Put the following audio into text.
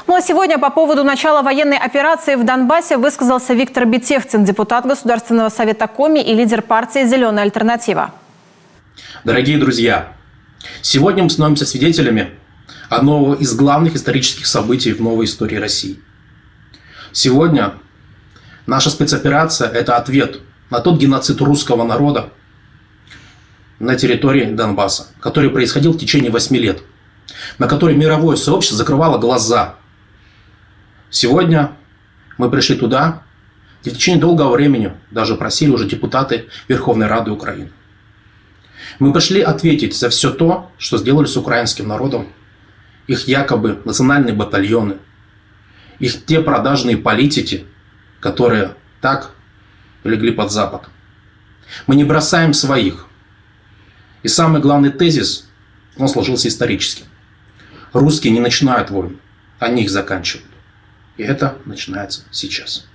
Ну а сегодня по поводу начала военной операции в Донбассе высказался Виктор Бетехтин, депутат Государственного совета Коми и лидер партии «Зеленая альтернатива». Дорогие друзья, сегодня мы становимся свидетелями одного из главных исторических событий в новой истории России. Сегодня наша спецоперация – это ответ на тот геноцид русского народа на территории Донбасса, который происходил в течение 8 лет, на который мировое сообщество закрывало глаза. Сегодня мы пришли туда, где в течение долгого времени даже просили уже депутаты Верховной Рады Украины. Мы пришли ответить за все то, что сделали с украинским народом, их якобы национальные батальоны, их те продажные политики, которые так легли под Запад. Мы не бросаем своих. И самый главный тезис, он сложился исторически. Русские не начинают войну, они их заканчивают. И это начинается сейчас.